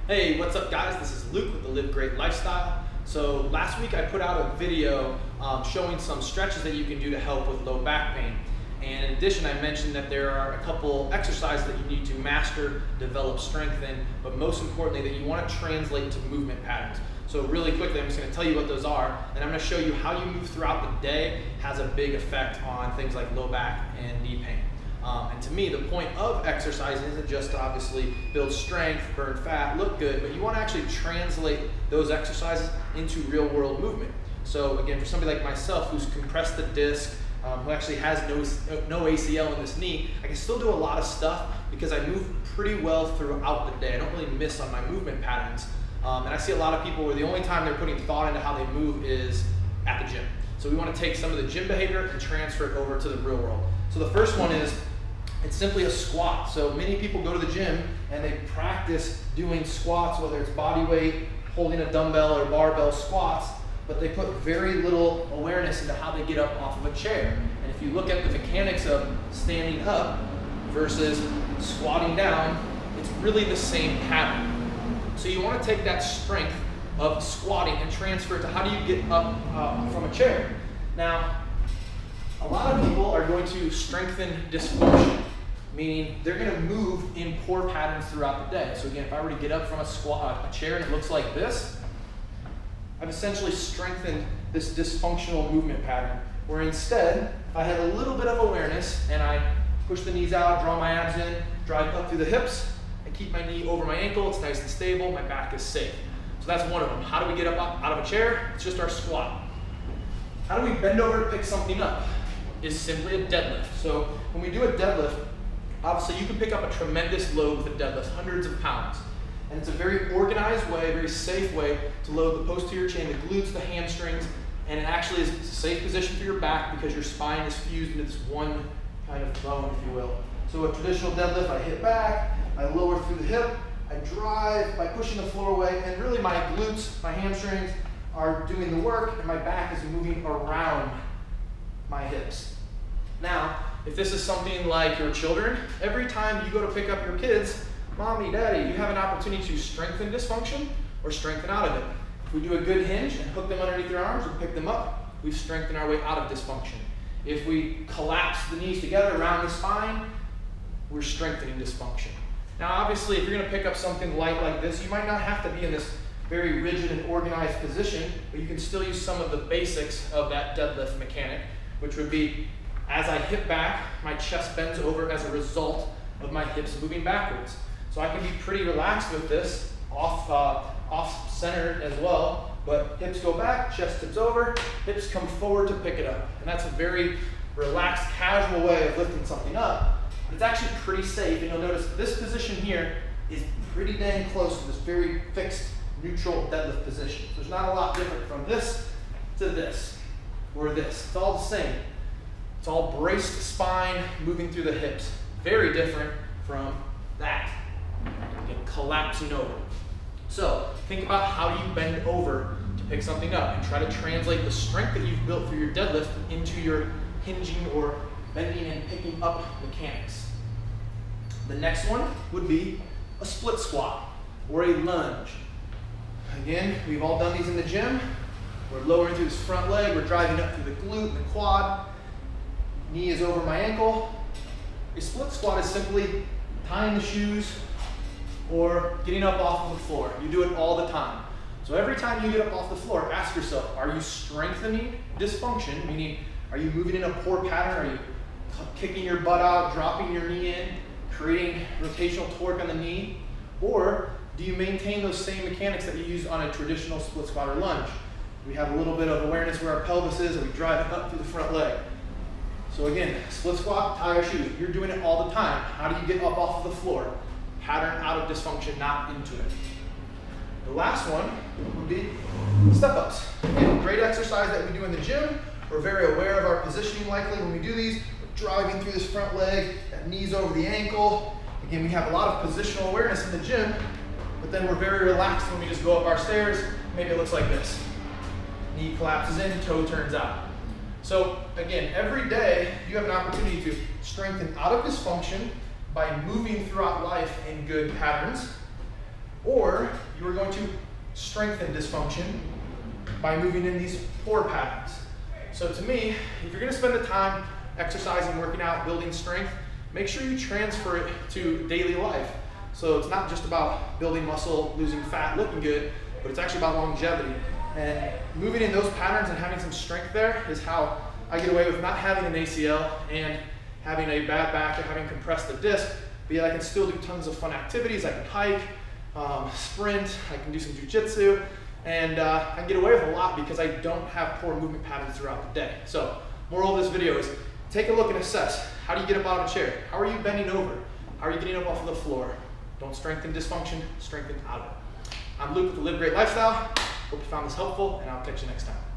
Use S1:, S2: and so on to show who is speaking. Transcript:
S1: Hey, what's up guys? This is Luke with the Live Great Lifestyle. So last week I put out a video showing some stretches that you can do to help with low back pain. And in addition, I mentioned that there are a couple exercises that you need to master, develop strength in, but most importantly that you want to translate into movement patterns. So really quickly, I'm just going to tell you what those are, and I'm going to show you how you move throughout the day has a big effect on things like low back and knee pain. And to me, the point of exercise isn't just to obviously build strength, burn fat, look good, but you want to actually translate those exercises into real world movement. So again, for somebody like myself who's compressed the disc, who actually has no ACL in this knee, I can still do a lot of stuff because I move pretty well throughout the day. I don't really miss on my movement patterns. And I see a lot of people where the only time they're putting thought into how they move is at the gym. So we want to take some of the gym behavior and transfer it over to the real world. So the first one is, it's simply a squat. So many people go to the gym and they practice doing squats, whether it's body weight, holding a dumbbell or barbell squats, but they put very little awareness into how they get up off of a chair. And if you look at the mechanics of standing up versus squatting down, it's really the same pattern. So you want to take that strength of squatting and transfer it to how do you get up from a chair. Now, a lot of people are going to strengthen dysfunction, meaning they're going to move in poor patterns throughout the day. So again, if I were to get up from a chair and it looks like this, I've essentially strengthened this dysfunctional movement pattern, where instead, if I had a little bit of awareness and I push the knees out, draw my abs in, drive up through the hips, and keep my knee over my ankle, it's nice and stable, my back is safe. So that's one of them. How do we get up out of a chair? It's just our squat. How do we bend over to pick something up? Is simply a deadlift. So when we do a deadlift, obviously you can pick up a tremendous load with a deadlift, hundreds of pounds. And it's a very organized way, a very safe way to load the posterior chain, the glutes, the hamstrings, and it actually is a safe position for your back because your spine is fused into this one kind of bone, if you will. So a traditional deadlift, I hit back, I lower through the hip, I drive by pushing the floor away, and really my glutes, my hamstrings are doing the work, and my back is moving around my hips. Now, if this is something like your children, every time you go to pick up your kids, mommy, daddy, you have an opportunity to strengthen dysfunction or strengthen out of it. If we do a good hinge and hook them underneath their arms and pick them up, we've strengthened our way out of dysfunction. If we collapse the knees together around the spine, we're strengthening dysfunction. Now, obviously, if you're going to pick up something light like this, you might not have to be in this very rigid and organized position, but you can still use some of the basics of that deadlift mechanic, which would be, as I hip back, my chest bends over as a result of my hips moving backwards. So I can be pretty relaxed with this, off-centered as well, but hips go back, chest tips over, hips come forward to pick it up. And that's a very relaxed, casual way of lifting something up. But it's actually pretty safe, and you'll notice this position here is pretty dang close to this very fixed, neutral deadlift position. So there's not a lot different from this to this. Or this. It's all the same. It's all braced spine moving through the hips. Very different from that. Again, collapsing over. So think about how you bend over to pick something up and try to translate the strength that you've built through your deadlift into your hinging or bending and picking up mechanics. The next one would be a split squat or a lunge. Again, we've all done these in the gym. We're lowering through this front leg, we're driving up through the glute and the quad. Knee is over my ankle. A split squat is simply tying the shoes or getting up off of the floor. You do it all the time. So every time you get up off the floor, ask yourself, are you strengthening dysfunction, meaning are you moving in a poor pattern? Are you kicking your butt out, dropping your knee in, creating rotational torque on the knee? Or do you maintain those same mechanics that you use on a traditional split squat or lunge? We have a little bit of awareness where our pelvis is, and we drive it up through the front leg. So again, split squat, tie your shoes. You're doing it all the time. How do you get up off of the floor? Pattern out of dysfunction, not into it. The last one would be step-ups. Again, great exercise that we do in the gym. We're very aware of our positioning likely when we do these. We're driving through this front leg, that knee's over the ankle. Again, we have a lot of positional awareness in the gym, but then we're very relaxed when we just go up our stairs. Maybe it looks like this. Knee collapses in, toe turns out. So again, every day you have an opportunity to strengthen out of dysfunction by moving throughout life in good patterns, or going to strengthen dysfunction by moving in these core patterns. So to me, if you're gonna spend the time exercising, working out, building strength, make sure you transfer it to daily life. So it's not just about building muscle, losing fat, looking good, but it's actually about longevity. And moving in those patterns and having some strength there is how I get away with not having an ACL and having a bad back or having compressed the disc, but yet I can still do tons of fun activities. I can hike, sprint, I can do some jujitsu, and I can get away with a lot because I don't have poor movement patterns throughout the day. So moral of this video is take a look and assess. How do you get up out of a chair? How are you bending over? How are you getting up off of the floor? Don't strengthen dysfunction, strengthen out of it. I'm Luke with the Live Great Lifestyle. Hope you found this helpful, and I'll catch you next time.